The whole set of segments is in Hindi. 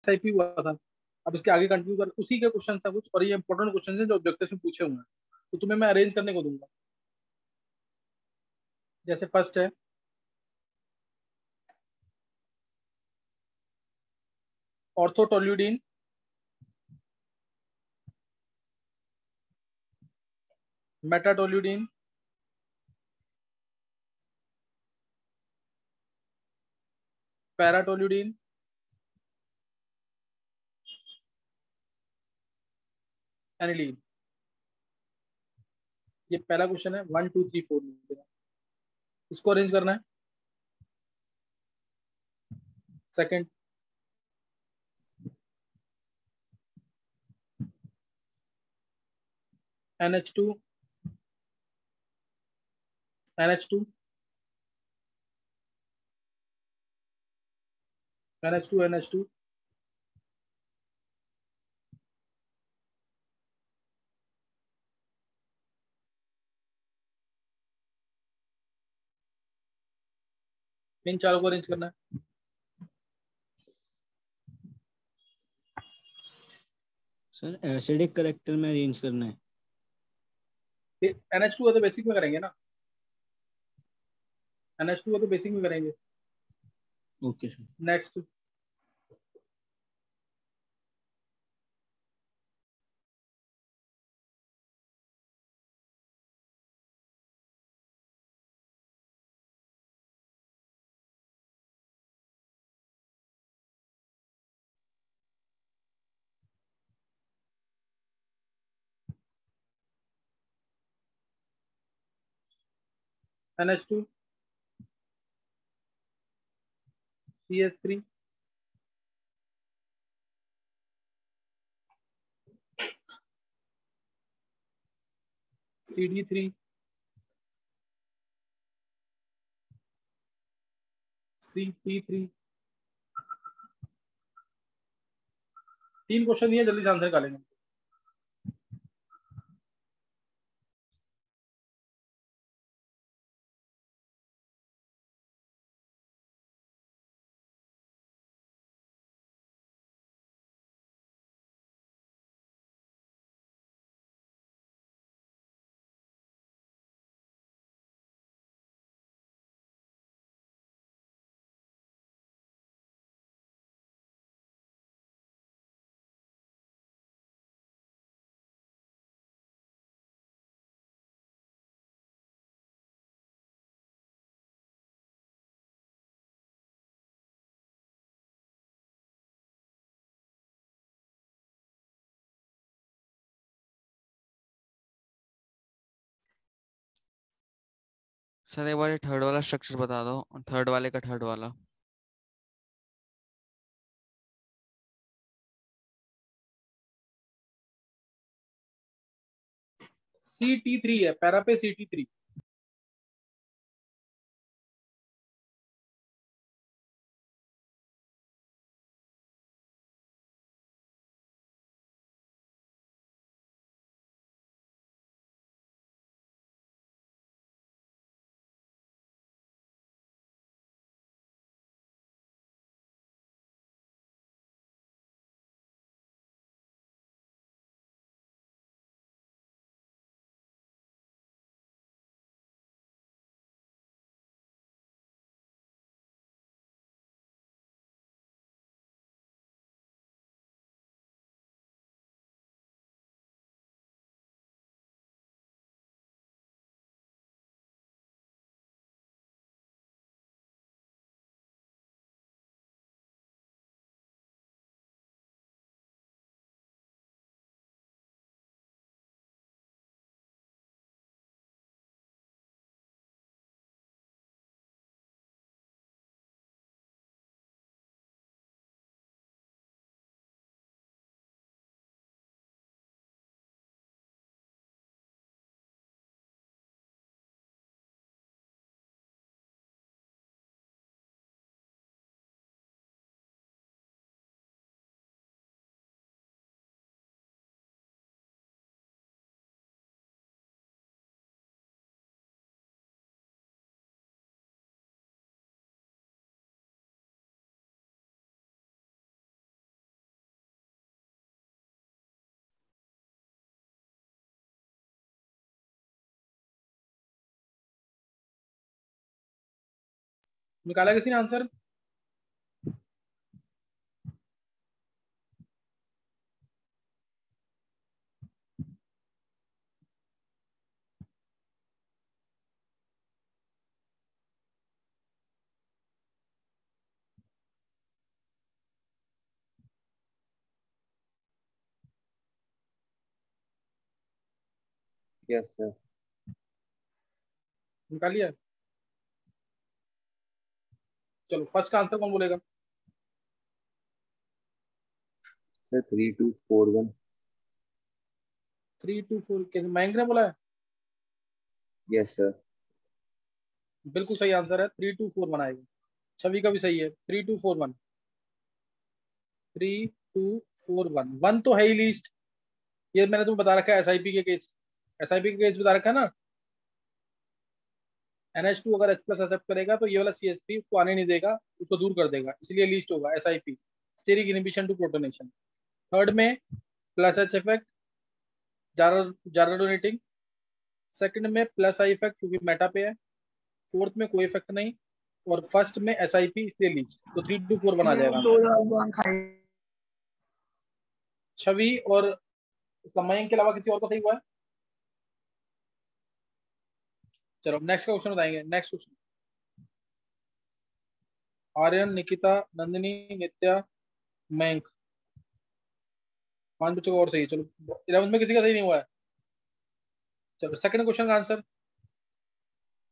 टाइप ही हुआ था। अब इसके आगे कंटिन्यू कर, उसी के क्वेश्चन था कुछ, और ये इंपॉर्टेंट क्वेश्चन है जो ऑब्जेक्टिव में पूछे हुए हैं, तो तुम्हें मैं अरेंज करने को दूंगा। जैसे फर्स्ट है ऑर्थोटोल्यूडीन, मेटाटोल्यूडीन, पैराटोल्यूडीन, एनिलीन। ये पहला क्वेश्चन है, 1 2 3 4 इसको अरेंज करना है। Second, NH2, NH2, NH2, NH2, इन चारों को अरेंज करना है। सर एसिडिक करेक्टर में अरेंज करना है। NH2 है तो बेसिक में करेंगे ना, NH2 है तो बेसिक में करेंगे। Okay sir. Next, NH2, CH3, CD3, CP3। तीन क्वेश्चन दिए, जल्दी से आंसर निकालेंगे। सर एक बार थर्ड वाला स्ट्रक्चर बता दो, थर्ड वाले का थर्ड वाला। CT3 है, पैरा पे CT3। निकाला किसी ने आंसर? Yes sir. निकालिए। चलो फर्स्ट का आंसर कौन बोलेगा? सर 3241। 324 कैसे मयंक ने बोला है? Yes sir. बिल्कुल सही आंसर है, 3241 आएगा। छवि का भी सही है, 3241। 3241 वन तो है ही लीस्ट। ये मैंने तुम्हें बता रखा है एसआईपी के केस। एसआईपी के केस बता रखा है ना। NH2 अगर H प्लस एक्सेप्ट करेगा तो ये वाला CH3 उसको आने नहीं देगा, उसको दूर कर देगा, इसलिए लीस्ट होगा SIP, steric inhibition to protonation. Third में प्लस H इफेक्ट, ज्यादा डोनेटिंग। सेकंड में प्लस आई इफेक्ट क्योंकि मेटा पे है। फोर्थ में कोई इफेक्ट नहीं। और फर्स्ट में SIP इसलिए लीस्ट। तो 324 बना जाएगा आंसर। छवि और उसका मयंक के अलावा किसी और को सही हुआ है? चलो नेक्स्ट का क्वेश्चन बताएंगे। नेक्स्ट क्वेश्चन, आर्यन, निकिता, नंदिनी, नित्या, मयंक, 5 बच्चों का और सही है। चलो 11th में किसी का सही नहीं हुआ है। चलो सेकंड क्वेश्चन का आंसर।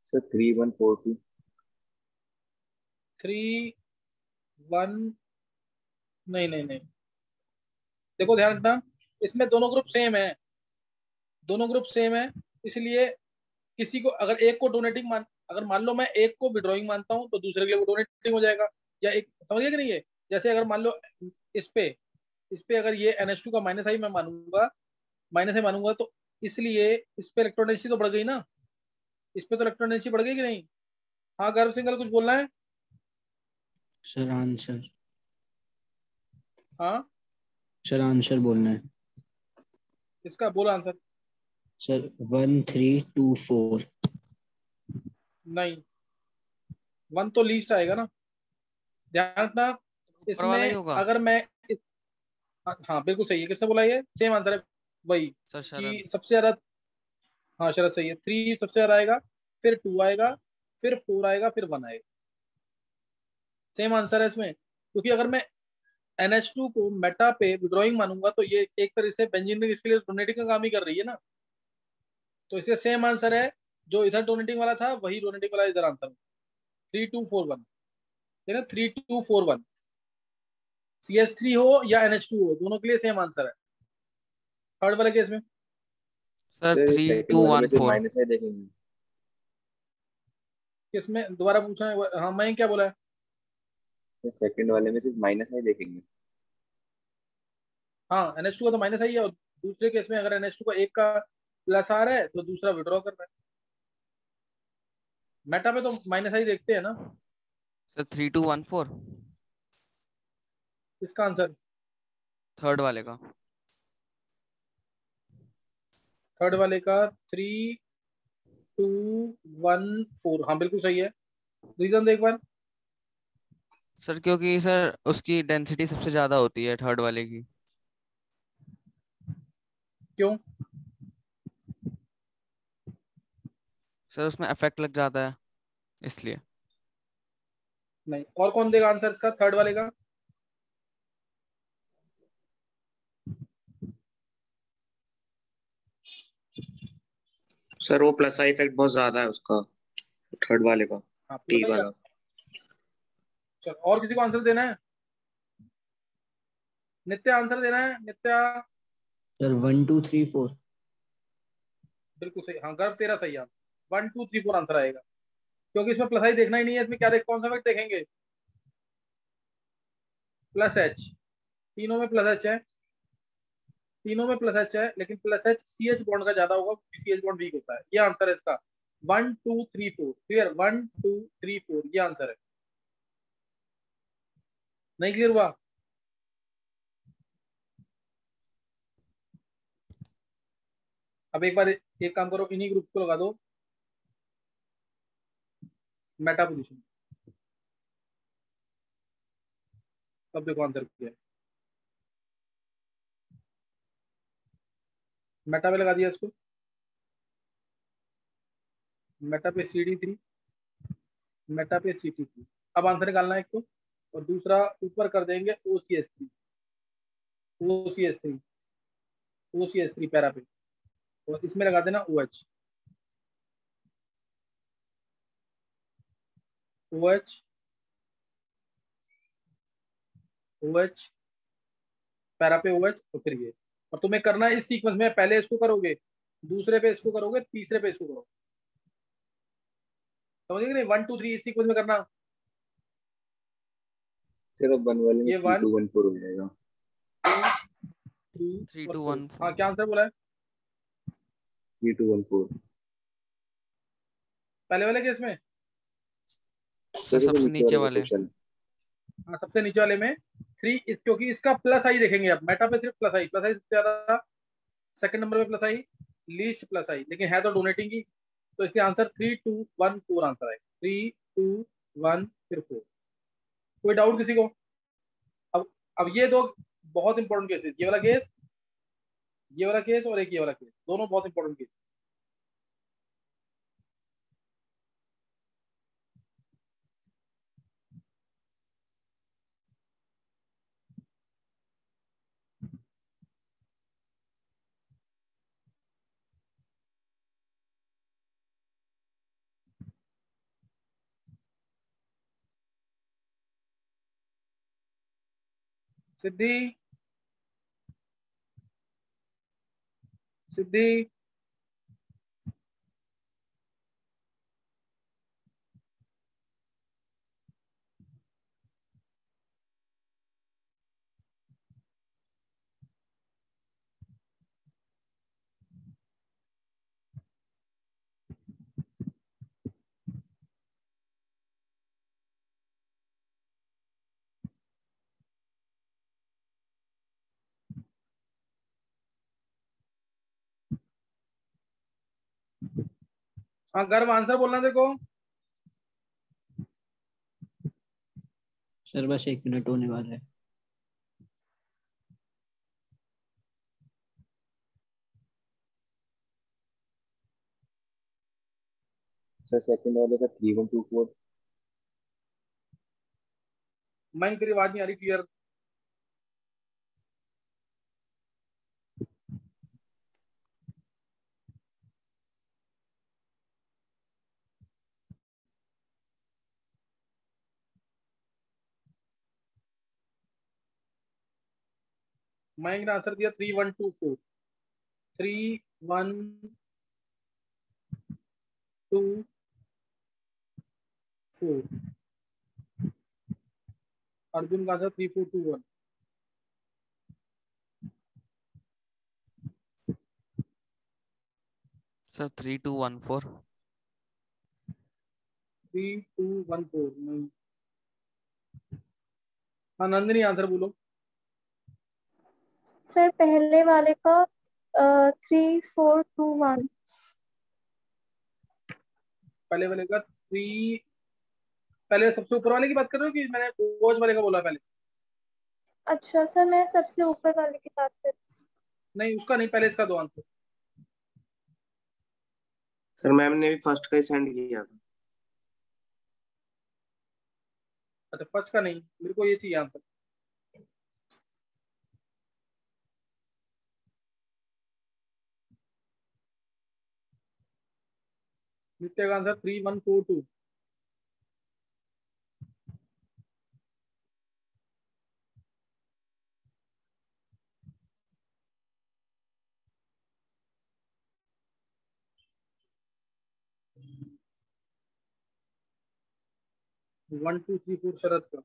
सर 3142। 31 नहीं नहीं नहीं, देखो ध्यान रखना, इसमें दोनों ग्रुप सेम है। दोनों ग्रुप सेम है, इसलिए किसी को अगर एक को डोनेटिंग मान, अगर मान लो मैं एक को विड्रॉइंग मानता हूँ तो दूसरे के लिए वो डोनेटिंग हो जाएगा। या एक समझ गए कि नहीं? है जैसे अगर मान लो इस पे इस पे अगर ये NH2 का माइनस आई मैं मानूंगा, माइनस आई मानूंगा, तो इसलिए इस पे इलेक्ट्रोनेसी तो बढ़ गई ना। इस पे तो इलेक्ट्रोनेसी बढ़ गई कि नहीं? हाँ गर्व सिंगल कुछ बोलना है? सर आंसर, हाँ सर आंसर बोलना है। इसका बोलो आंसर। सर 1324। नहीं, वन तो लीस्ट आएगा ना। ध्यान रखना ऊपर वाला ही इसमें, होगा अगर मैं हाँ बिल्कुल सही है। किसने बोला? ये सेम आंसर है वही सर, शरद। कि सबसे ज्यादा। हाँ शरद सही है, 3 सबसे ज्यादा आएगा, फिर 2 आएगा, फिर 4 आएगा, फिर 1 आएगा। सेम आंसर है इसमें, क्योंकि अगर मैं NH2 को मेटा पे विड्रॉइंग मानूंगा तो ये एक तरह से बेंजीन इसके लिए डोनेटिंग का काम ही कर रही है ना। तो इसका सेम आंसर है, जो इधर डोनेटिंग वाला था वही डोनेटिंग वाला इधर आंसर। 3241 है ना, 3241। CH3 हो या NH2 हो, दोनों के लिए सेम आंसर है। थर्ड वाले केस में sir sir three second two वाले में वन से फोर माइनस है देखेंगे। किसमें दोबारा पूछा है? हाँ मैं क्या बोला है? सर सेकंड वाले में सिर्फ माइनस है देखेंगे। हाँ NH2 का तो माइनस आई है, और दूसरे केस में अगर NH2 का एक का प्लस आ रहा है तो दूसरा विड्रॉ कर रहा है। मेटा पे तो माइनस आई देखते हैं ना। सर 3214 इसका आंसर थर्ड वाले का। थर्ड वाले का 3214, हाँ बिल्कुल सही है। रीजन देख बार। सर क्योंकि सर उसकी डेंसिटी सबसे ज्यादा होती है थर्ड वाले की। क्यों? सर उसमें इफेक्ट लग जाता है इसलिए। नहीं, और कौन देगा आंसर इसका थर्ड वाले का? सर वो प्लस आई इफेक्ट बहुत ज्यादा है उसका, थर्ड वाले का, आपको टी बताइए। वाला। चलो और किसी को आंसर देना है? नित्या आंसर देना है, नित्या। सर 1234। बिल्कुल सही, हाँ गर्व तेरा सही आंसर, 1234 आंसर आएगा। क्योंकि इसमें प्लस आई देखना ही नहीं है, इसमें क्या देख, कौन सा इफेक्ट देखेंगे? प्लस एच, तीनों में प्लस एच है। तीनों में प्लस एच है, लेकिन प्लस एच CH बॉन्ड का ज्यादा होगा, CH बॉन्ड वीक होता है। ये आंसर है इसका, 1234। क्लियर? 1234 ये आंसर है। नहीं क्लियर हुआ? अब एक बार एक काम करो, इन्हीं ग्रुप को लगा दो मेटा पोजिशन। अब देखो आंसर क्या है। मेटा पे लगा दिया इसको, मेटा पे CD3, मेटा पे CT3। अब आंसर निकालना है एक तो, और दूसरा ऊपर कर देंगे OCH3, OCH3, OCH3 पैरा पे, और इसमें लगा देना OH, OH, OH, पैरा पे OH, और फिर ये। और तुम्हें करना है इस सीक्वेंस में, पहले इसको करोगे, दूसरे पे इसको करोगे, तीसरे पे इसको करोगे, समझ गए नहीं? 1 2 3 इस सीक्वेंस में करना। सिर्फ 1 वाले में ये 3 1 2 1 4 हो जाएगा। 2 3 और 2 4। 1 हाँ 4। क्या आंसर बोला है? 3 2 1 4। पहले वाले केस में? सर देखो सबसे नीचे नीचे वाले का वाले। क्वेश्चन। हाँ सबसे नीचे वाले में 3 क्योंकि इसका प्लस आई देखेंगे, अब मेटा पे सिर्फ प्लस आई, प्लस आई सबसे ज्यादा, सेकंड नंबर पे प्लस आई, लीस्ट प्लस आई, लेकिन है तो डोनेटिंग की, तो इसके आंसर 3 2 1 4 आंसर है, 3 2 1 फिर 4। कोई डाउट किसी को? अब अब ये दो बहुत इंपॉर्टेंट केसेस, ये वाला केस, ये वाला केस, और एक ये वाला केस, दोनों बहुत इंपॉर्टेंट केस। सिद्धि, सिद्धि, हाँ गर्व आंसर बोलना देखो। सर बस 1 मिनट होने वाला है। सर सेकंड वाले का 3 1 2 4। मैं तेरी आवाज नहीं आ रही क्लियर। मैं ने आंसर दिया 3 1 2 4, 3 1 2 4। अर्जुन का आंसर 3 4 2 1। सर 3 2 1 4। 3 2 1 4 नहीं। हाँ नंदिनी आंसर बोलो। सर पहले वाले का 3 4 2 1। पहले वाले का 3, पहले सबसे ऊपर वाले की बात कर रहे हो कि मैंने रोज वाले का बोला पहले? अच्छा सर, मैं सबसे ऊपर वाले की बात कर। नहीं उसका नहीं, पहले इसका दो आंसर। सर मैम ने भी फर्स्ट का ही सेंड किया था। अच्छा फर्स्ट का नहीं, मेरे को ये चाहिए आंसर। नित्य का answer 3 1 4 2। One two three four Sharad का।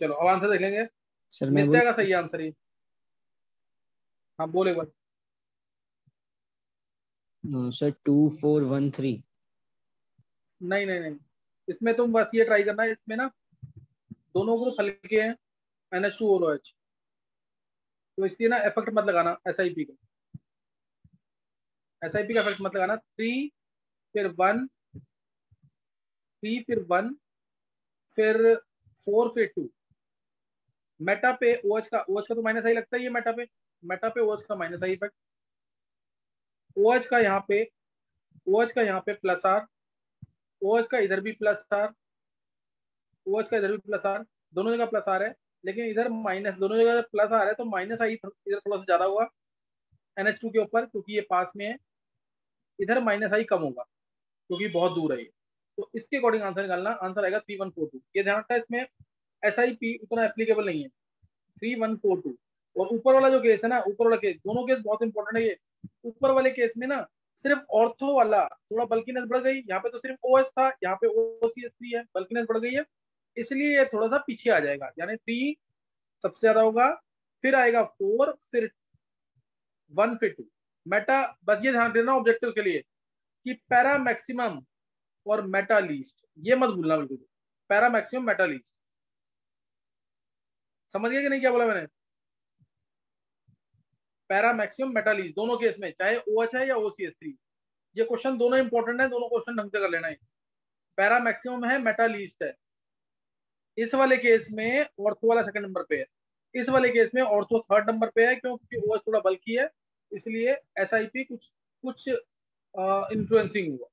चलो अब आंसर देखेंगे। सर मैं नित्या बोल का सही आंसर ये। हाँ बोल एक बार। सर 2 4 1 3। नहीं नहीं नहीं, इसमें तुम बस ये ट्राई करना है, इसमें ना दोनों ग्रुप हल्के हैं, NH2OH, तो इसलिए ना इफेक्ट मत लगाना SiP का। SIP का इफेक्ट मत लगाना। 3 फिर 1, 3 फिर 1 फिर 4 फिर 2। मेटा पे OH का तो माइनस आई लगता ही है। मेटा पे OH का माइनस आई इफेक्ट। OH का यहाँ पे प्लस आर, OH का इधर भी प्लस आर, OH का इधर भी प्लस आर, दोनों जगह प्लस आर है, लेकिन इधर माइनस, दोनों जगह प्लस आर है तो माइनस आई इधर थोड़ा सा ज्यादा हुआ NH2 के ऊपर, क्योंकि ये पास में है। इधर माइनस आई कम होगा क्योंकि बहुत दूर है ये। तो इसके अकॉर्डिंग आंसर निकालना, आंसर आएगा 3142। ये ध्यान रखना, इसमें SIP उतना एप्लीकेबल नहीं है। 3142। और ऊपर वाला जो केस है ना, ऊपर वाला केस, दोनों केस बहुत इंपॉर्टेंट है ये। ऊपर वाले केस में ना सिर्फ ऑर्थो वाला थोड़ा बल्कीनेस बढ़ गई, यहाँ पे तो सिर्फ OH था, यहाँ पे OCH3 है, बल्कीनेस बढ़ गई है, इसलिए ये थोड़ा सा पीछे आ जाएगा। यानी 3 सबसे ज्यादा होगा, फिर आएगा 4, फिर 1, फिर 2। मेटा, बस ये ध्यान देना ऑब्जेक्टिव के लिए कि पैरा मैक्सिमम और मेटा लीस्ट, ये मत भूलना बिल्कुल। पैरा मैक्सिमम, मेटा लीस्ट, समझ गए कि नहीं क्या बोला मैंने? पैरा मैक्सिमम, मेटा लीस्ट, दोनों केस में, चाहे OH है या OCH3। ये क्वेश्चन दोनों इंपॉर्टेंट है, दोनों क्वेश्चन ढंग से कर लेना है। पैरा मैक्सिमम है, मेटा लीस्ट है। इस वाले केस में ऑर्थो वाला सेकंड नंबर पे है, इस वाले केस में ऑर्थो थर्ड नंबर पे है, क्योंकि OH थोड़ा बल्कि है, इसलिए SIP कुछ कुछ इन्फ्लुएंसिंग हुआ।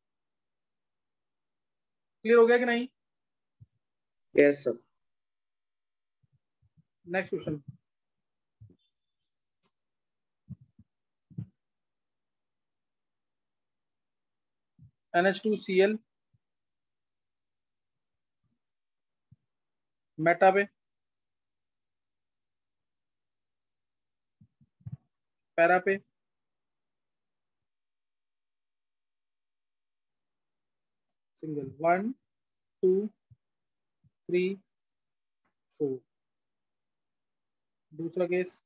क्लियर हो गया कि नहीं? Yes sir. Next question. NH2Cl Meta पे, पैरा पे, सिंगल 1 2 3 4। दूसरा केस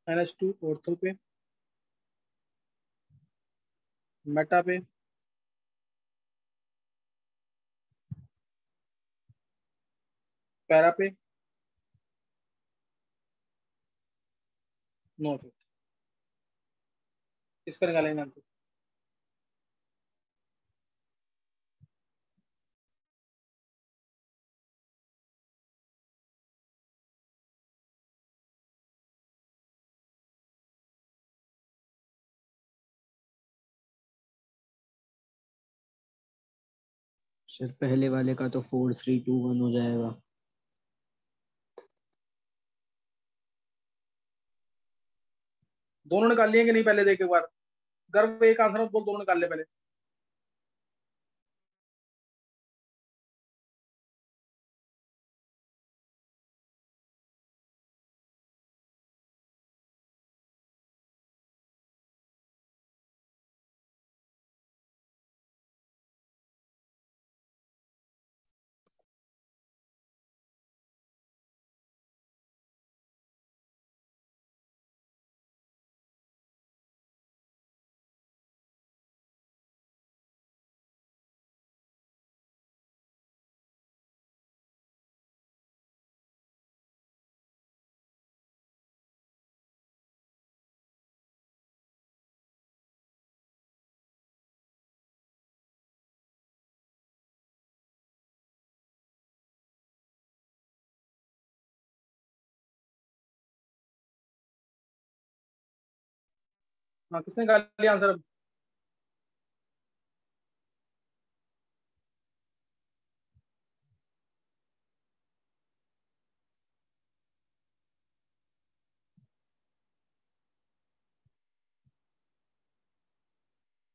NH2 ऑर्थो पे, मेटा पे, पैरा पे, नो इफेक्ट। इसका निकालेंगे आंसर। सर पहले वाले का तो 4321 हो जाएगा। दोनों निकाल लिए कि नहीं? पहले देख एक बार, गर्व एक आंसर मत बोल, दोनों निकाल ले पहले। हाँ, किसने निकाल लिया आंसर अब?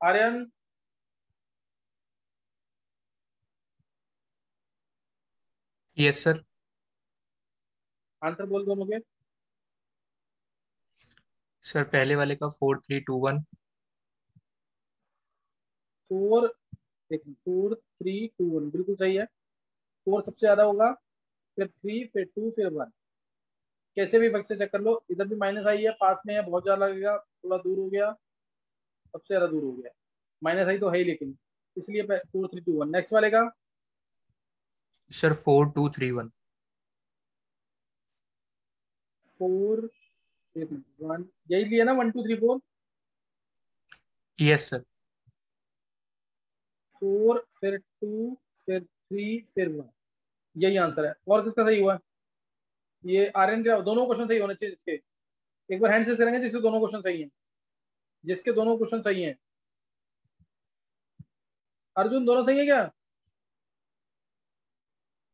Aryan, yes sir. आंसर बोल दोनों के। सर पहले वाले का 4321। 4, 4 3 2 1, बिल्कुल सही है। 4 सबसे ज्यादा होगा, फिर 3, फिर 2, फिर 1। कैसे भी वक्त से चेक कर लो, इधर भी माइनस आई है, पास में है, बहुत ज्यादा लगेगा, थोड़ा दूर हो गया, सबसे ज्यादा दूर हो गया। माइनस आई तो है ही, लेकिन इसलिए 4 3 2 1। नेक्स्ट वाले का सर 4231। 4 एक मिनट, वन यही लिया ना, 1 2 3 4, यस सर। 4 फिर 2 फिर 3 फिर 1, यही आंसर है। और किसका सही हुआ? ये आर्यन का, दोनों क्वेश्चन सही होने चाहिए जिसके। एक बार हैंड से करेंगे जिसके दोनों क्वेश्चन सही हैं, जिसके दोनों क्वेश्चन सही हैं। अर्जुन दोनों सही है क्या?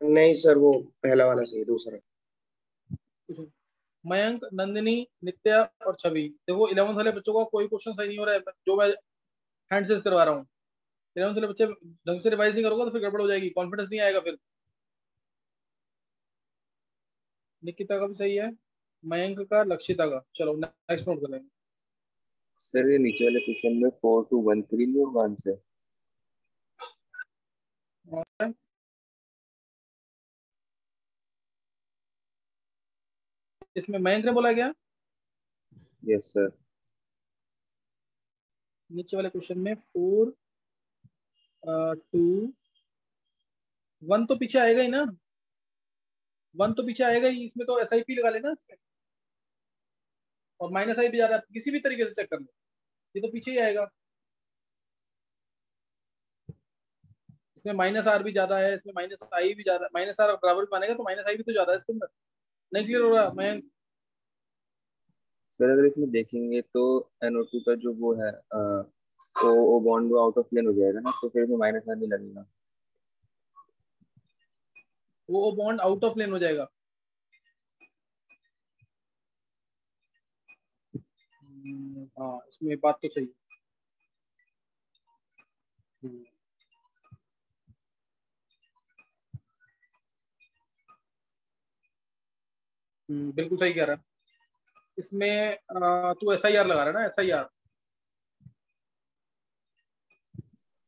नहीं सर, वो पहला वाला सही है, दूसरा। पूछो। मयंक, नंदिनी, नित्या और छवि। देखो 11th वाले बच्चों का कोई क्वेश्चन सही नहीं हो रहा है जो मैं हैंड से करवा रहा हूँ। 11th वाले बच्चे ढंग से रिवाइज नहीं करोगे तो फिर गड़बड़ हो जाएगी, कॉन्फिडेंस नहीं आएगा फिर। निकिता का भी सही है, मयंक का, लक्षिता का। चलो नेक्स्ट नोट कर लेंगे। सर ये नीचे वाले क्वेश्चन में 4213 नहीं होगा आंसर? और इसमें मयंक ने बोला क्या? Yes sir. नीचे वाले क्वेश्चन में 4 2 1 तो पीछे आएगा ही ना, 1 तो पीछे आएगा ही। इसमें तो SIP लगा लेना इसमें, और माइनस आई भी जा रहा है, किसी भी तरीके से चेक कर लो, ये तो पीछे ही आएगा। इसमें -R भी ज्यादा है, इसमें -I भी ज्यादा, -R बराबर भी मानेगा तो -I भी तो ज्यादा है इसके अंदर। नहीं क्लियर हो रहा मैं? सर अगर इसमें देखेंगे तो NO2 का जो वो है ओ बॉन्ड वो आउट ऑफ प्लेन हो जाएगा ना, तो फिर इसमें माइनस आर नहीं लगेगा। वो बॉन्ड आउट ऑफ प्लेन हो जाएगा। हाँ इसमें बात तो सही है। हम्म, बिल्कुल सही कह रहा है। इसमें तू SIR लगा रहा है ना, SIR।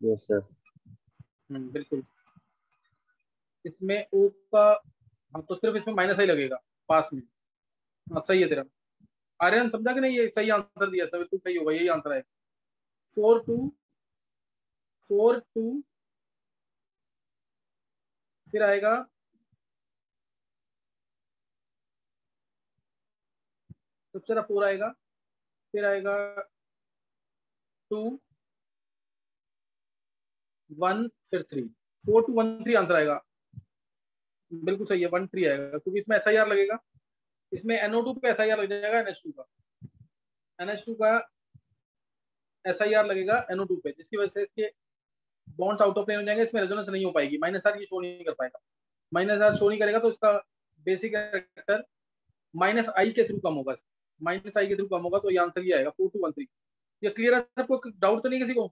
Yes sir. बिल्कुल। इसमें O का, हाँ तो सिर्फ इसमें -I लगेगा पास में। हाँ सही है तेरा। आर्यन समझा कि नहीं? ये सही आंसर दिया, सब बिल्कुल सही होगा, यही आंसर है। 4 2 4 2 फिर आएगा सबसे ज्यादा 4 आएगा, फिर आएगा 2 1 फिर 3, 4 2 1 3 आंसर आएगा। बिल्कुल सही है, 1 3 आएगा क्योंकि इसमें SIR लगेगा। इसमें NO2 पे SIR लग जाएगा, NH2 का, NH2 का SIR लगेगा NO2 पे, जिसकी वजह से इसके बॉन्ड्स आउट ऑफ प्लेन हो जाएंगे, इसमें रेजोनेंस नहीं हो पाएगी। -R ये शो नहीं कर पाएगा, -R शो नहीं करेगा तो इसका बेसिक कैरेक्टर -I के थ्रू कम होगा। -I के थ्रू कम होगा तो ये आंसर ही आएगा 4 2 1 3। ये क्लियर है सबको? डाउट तो नहीं किसी को?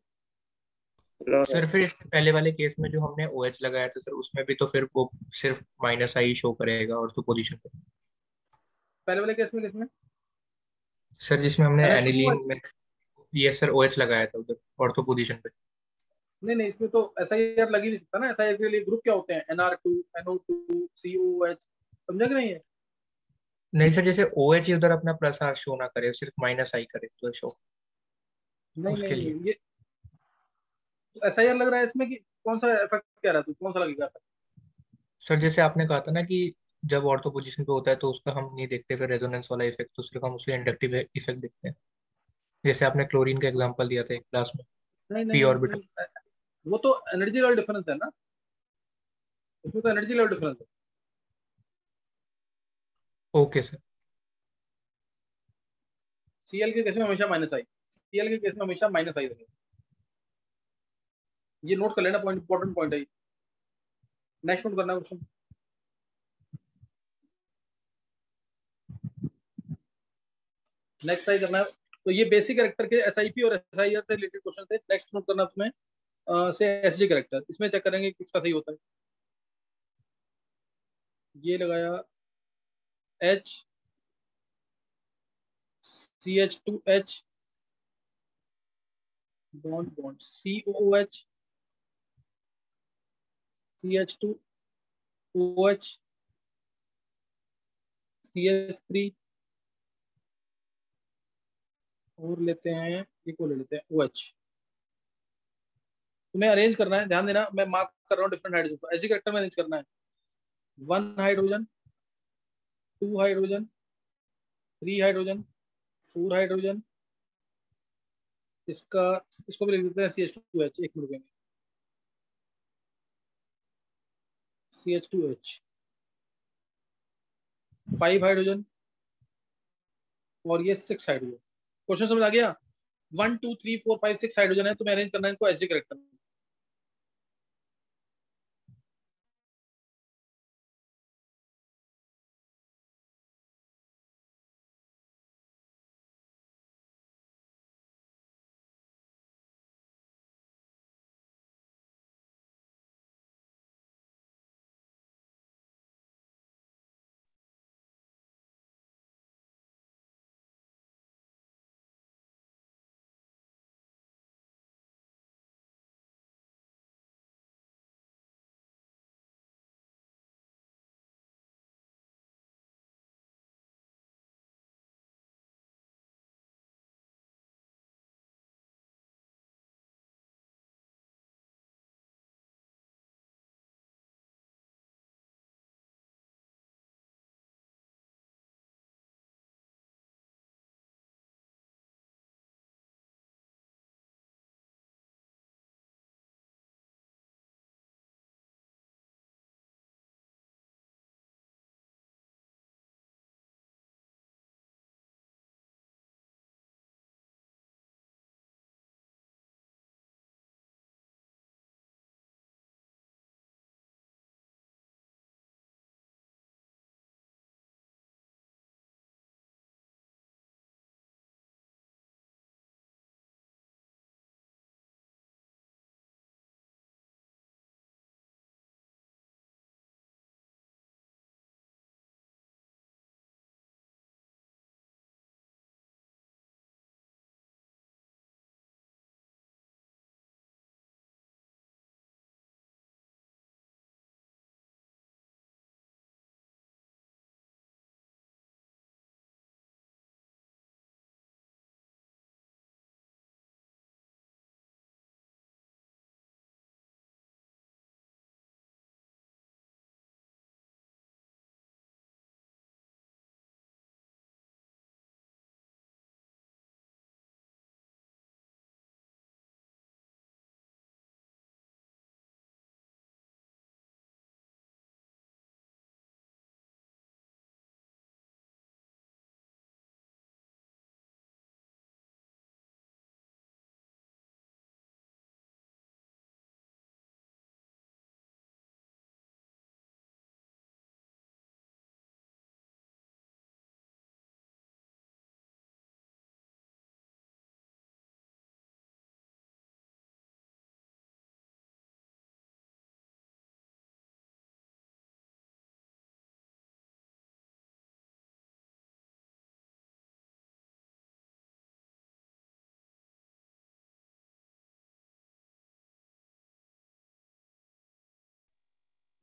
लो सर सर। फिर इसके पहले वाले केस में जो हमने OH लगाया था सर, उसमें भी तो फिर वो सिर्फ -I शो करेगा और तो पोजीशन पे। पहले वाले केस में किसमें? सर जिसमें हमने NH2 एनिलीन में, ये सर OH लगाया था उधर ऑर्थो पोजीशन पे। नहीं नहीं, इसमें तो SIR लग ही नहीं सकता ना। SIR के लिए ग्रुप क्या होते हैं? NR2 NO2 COH, समझा कि नहीं है? नहीं सर, जैसे OH ही उधर अपना +R शो ना करे, सिर्फ -I करे तो शो, नहीं उसके नहीं लिए। नहीं, ये SIR लग रहा है इसमें कि कौन सा इफेक्ट कह रहा है तू, कौन सा लगेगा? सर जैसे आपने कहा था ना कि जब ऑर्थो पोजीशन पे होता है तो उसका हम नहीं देखते फिर रेजोनेंस वाला इफेक्ट, तो सिर्फ हम उसके इंडक्टिव इफेक्ट देखते हैं। जैसे आपने क्लोरीन का एग्जांपल दिया था एक क्लास में, नहीं नहीं पी नहीं ऑर्बिटल। नहीं, वो तो एनर्जी लेवल डिफरेंस है ना, इसमें तो एनर्जी लेवल डिफरेंस है। Okay sir. Cl के केस में हमेशा -I, Cl के केस में हमेशा -I लगेगा। ये नोट कर लेना, पॉइंट इंपॉर्टेंट पॉइंट है। नेक्स्ट नोट करना क्वेश्चन। नेक्स्ट ट्राई करना है। तो ये बेसिक कैरेक्टर के SIP और SIR से रिलेटेड क्वेश्चन थे। नेक्स्ट नोट करना तुम्हें से SG कैरेक्टर, इसमें चेक करेंगे किसका सही होता है। ये लगाया H CH2H bond bond COOH CH2OH CH3, और लेते हैं ये को ले लेते हैं OH। तुम्हें अरेंज करना है, ध्यान देना, मैं मार्क कर रहा हूँ डिफरेंट हाइड्रोजन को, ऐसे कैरेक्टर में अरेंज करना है। 1 हाइड्रोजन, 2 हाइड्रोजन, 3 हाइड्रोजन, 4 हाइड्रोजन, इसको भी लिख देते हैं CH2H, एक मिनट में, CH2H, 5 हाइड्रोजन और ये 6 हाइड्रोजन। क्वेश्चन समझ आ गया? 1 2 3 4 5 6 हाइड्रोजन है, तुम्हें अरेंज करना है इनको एसडी करेक्टर में।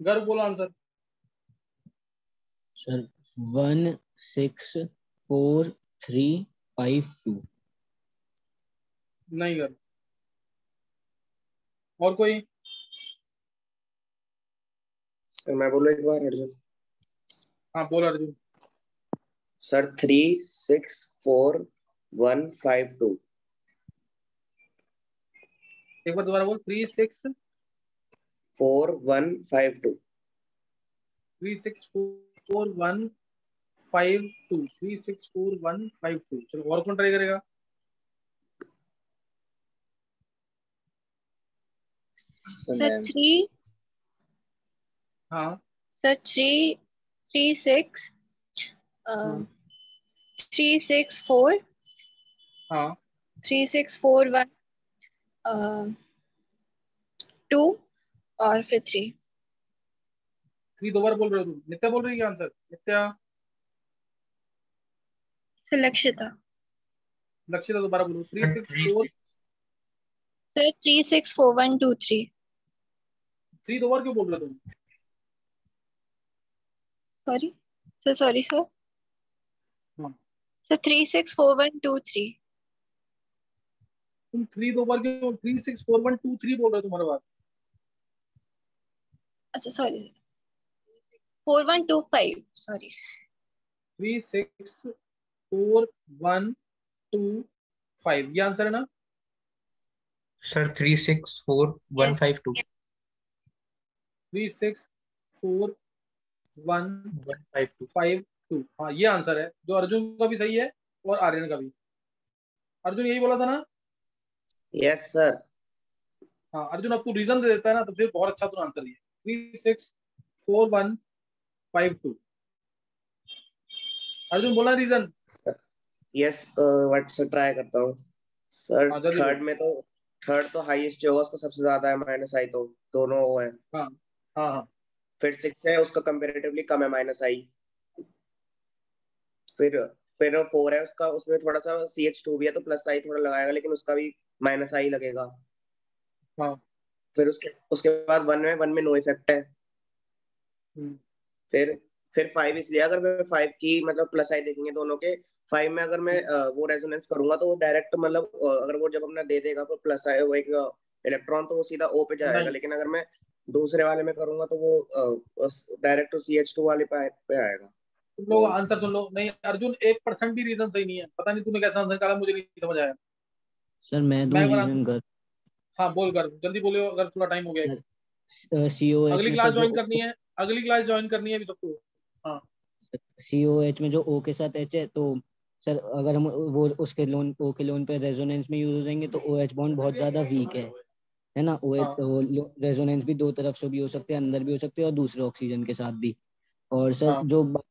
गर्व बोलो आंसर। सर 1 6 4 3 5 2। नहीं गर्व। और कोई? सर मैं बोलूं एक बार अर्जुन? हाँ बोल अर्जुन। सर 3 6 4 1 5 2। एक बार दोबारा बोल। 3 6 4 1 5 2। 3 6 4 1 5 2। 3 6 4 1 5 2। चलो और कौन ट्राई करेगा? सर 3 हाँ सर 3 3 6 3 6 4 हाँ 3 6 4 1 2 और फिर 3। 3 दो बार बोल रहे हो तुम। नित्या बोल रही है आंसर? नित्या। सर लक्षिता। लक्षिता दोबारा बोलो। 3 6 4। सर 3 6 4 1 2 3। 3 दो बार क्यों बोल रहे हो तुम? सॉरी सर हाँ। सर 3 6 4 1 2 3। तुम 3 दो बार क्यों? 3 6 4 1 2 3 बोल रहे हो तुम्हारे बात। अच्छा सॉरी 4 1 2 5 सॉरी। 3 6 4 1 2 5, ये आंसर है ना? सर 3 6 4 1 5 2 3 6 4 1 1 5 2। 5 2, हाँ ये आंसर है, जो अर्जुन का भी सही है और आर्यन का भी। अर्जुन यही बोला था ना? Yes sir. हाँ अर्जुन, अब तू रीजन दे देता है ना तो फिर बहुत अच्छा तूने आंसर दिया। 3 6 4 1 5 2। अर्जुन बोला reason. Yes what sir, try करता हूँ सर। हाँ जल्दी बोल। थर्ड तो हाईएस्ट होगा, उसका सबसे ज्यादा है माइनस आई, तो दोनों वो है। हाँ हाँ हाँ फिर 6 है, उसका कंपेरेटिवली कम है माइनस आई। फिर फिर 4 है उसका, उसमें थोड़ा सा CH2 भी है तो प्लस आई थोड़ा लगाएगा, लेकिन उसका भी माइनस आई लगेगा। हाँ। फिर उसके उसके बाद 1 में नो इफेक्ट है। हम्म, फिर फिर 5 इसलिए, अगर मैं 5 की मतलब प्लस आई देखेंगे दोनों के, 5 में अगर मैं वो रेजोनेंस करूंगा तो वो डायरेक्ट मतलब अगर वो जब अपना दे देगा तो प्लस आई वो एक इलेक्ट्रॉन, तो वो सीधा O पे जाएगा। नहीं लेकिन अगर मैं दूसरे वाले में करूंगा तो वो डायरेक्ट CH2 वाले पे आएगा। तुम तो लोग आंसर सुन लो। नहीं अर्जुन, 1% भी रीजन सही नहीं है, पता नहीं तूने कैसा आंसर निकाला, मुझे नहीं समझ आया। सर मैं मैं दूं एक बार रीजन कर। हाँ बोल कर, जल्दी बोलो अगर थोड़ा टाइम हो गया है। COH अगली में क्लास सर जो ज्वाइन करनी है, अगली क्लास ज्वाइन करनी है अभी सबको। हाँ COH में जो O के साथ H है, तो सर अगर हम वो उसके लोन O के लोन पे रेजोनेंस में यूज हो जाएंगे तो OH बॉन्ड बहुत ज्यादा वीक है ना। हाँ रेजोनेंस भी दो तरफ से भी हो सकते हैं, अंदर भी हो सकते हैं और दूसरे ऑक्सीजन के साथ भी। और सर हाँ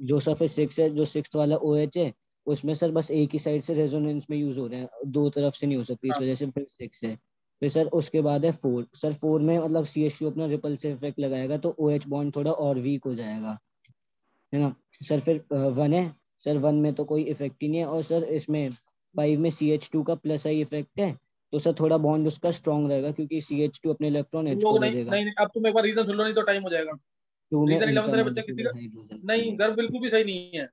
जो सरफेस 6 है, जो 6 वाला OH है, उसमें सर बस एक ही साइड से रेजोनेंस में यूज हो रहे हैं, दो तरफ से नहीं हो सकती, इस हाँ वजह से फिर 6 है। फिर सर उसके बाद है 4। सर 4 में मतलब CH2 अपना रिपल्सिव इफेक्ट लगाएगा तो OH बॉन्ड थोड़ा और वीक हो जाएगा, है ना। सर फिर 1 है। सर 1 में तो कोई इफेक्ट ही नहीं है, और सर इसमें 5 में CH2 का प्लस आई इफेक्ट है, तो सर थोड़ा बॉन्ड उसका स्ट्रांग रहेगा क्योंकि CH2 अपने इलेक्ट्रॉन तुम H को लोग दे नहीं देगा। नहीं नहीं, अब तुम एक बार रीजन सुन लो नहीं तो टाइम हो जाएगा। 2 में रीजन 11 इंट्रा सारे बच्चे किसी मॉलिक्यूलर का हाइड्रोजन नहीं, बॉन्ड। गर्भ बिल्कुल भी सही नहीं है।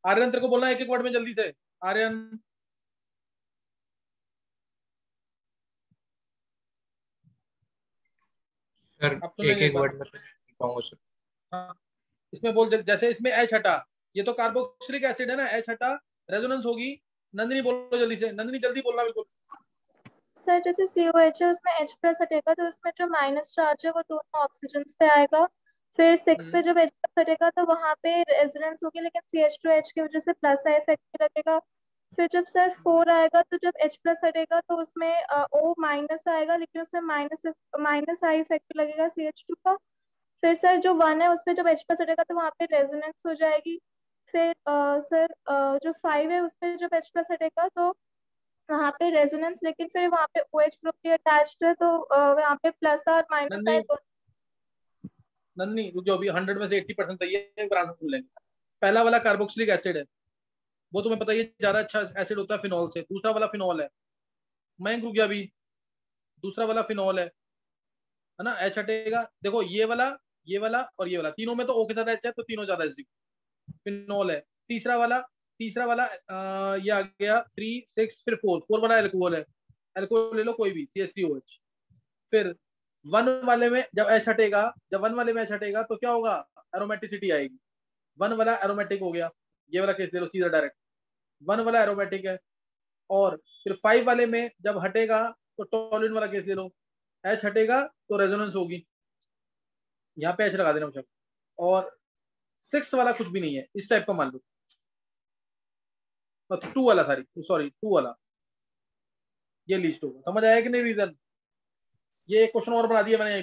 आर्यन तेरे को बोलना है एक एक वर्ड में जल्दी से। आर्यन सर अब सुन एक लेंगे एक एक बार। वर्ड में तो नहीं पाऊंगा सर। हाँ इसमें बोल, जैसे इसमें H हटा, ये तो कार्बोक्सिलिक एसिड है ना, H हटा, रेजोनेंस होगी। नंदिनी बोलो जल्दी से, नंदिनी जल्दी बोलना बिल्कुल। सर जैसे COH है उसमें H प्लस हटेगा तो उसमें जो माइनस चार्ज है वो दोनों ऑक्सीजन पे आएगा। फिर 6 पे हम्म, जब H प्लस हटेगा तो वहाँ पे रेजोनेंस होगी, लेकिन CH2H की वजह से प्लस आई इफेक्ट भी लगेगा। फिर जब सर 4 आएगा तो जब H प्लस हटेगा तो उसमें O माइनस आएगा, लेकिन उसमें माइनस माइनस आई इफेक्ट लगेगा CH2 का। फिर सर जो 1 है उसमें जब H प्लस हटेगा तो वहाँ पे रेजोनेंस हो जाएगी। फिर सर जो 5 है उसमें जब H प्लस हटेगा तो वहाँ पे रेजोनेंस, लेकिन फिर वहाँ पे OH ग्रुप भी अटैच्ड है तो वहाँ पे प्लस और माइनस नंदिनी आए तो। नंदिनी रुक जाओ, अभी 100 में से 80% सही है, एक बार आंसर सुन लेंगे। पहला वाला कार्बोक्सिलिक एसिड है, वो तुम्हें पता ही है ज्यादा अच्छा एसिड होता है फिनॉल से। दूसरा वाला फिनॉल है, मैं रुक गया अभी। दूसरा वाला फिनॉल है ना। H हटेगा, देखो ये वाला और ये वाला, तीनों में तो O के साथ H है तो तीनों ज्यादा एसिड फिनॉल है। तीसरा वाला ये आ गया 3 6 फिर 4 वाला एल्कोहल है। एल्कोहल ले लो कोई भी, CH3OH। फिर 1 वाले में जब H हटेगा, जब 1 वाले में H हटेगा तो क्या होगा, एरोमेटिसिटी आएगी। 1 वाला एरोमेटिक हो गया, ये वाला केस ले लो सीधा डायरेक्ट, 1 वाला एरोमेटिक है। और फिर 5 वाले में जब हटेगा तो टोलुइन वाला केस ले लो, H हटेगा तो रेजोनेंस होगी, यहाँ पे H लगा देना मुझे। और 6 वाला कुछ भी नहीं है, इस टाइप का मान लो। 2 वाला, सॉरी 2 वाला, ये लिस्ट होगा। समझ आया कि नहीं रीजन? ये एक क्वेश्चन और बना दिया मैंने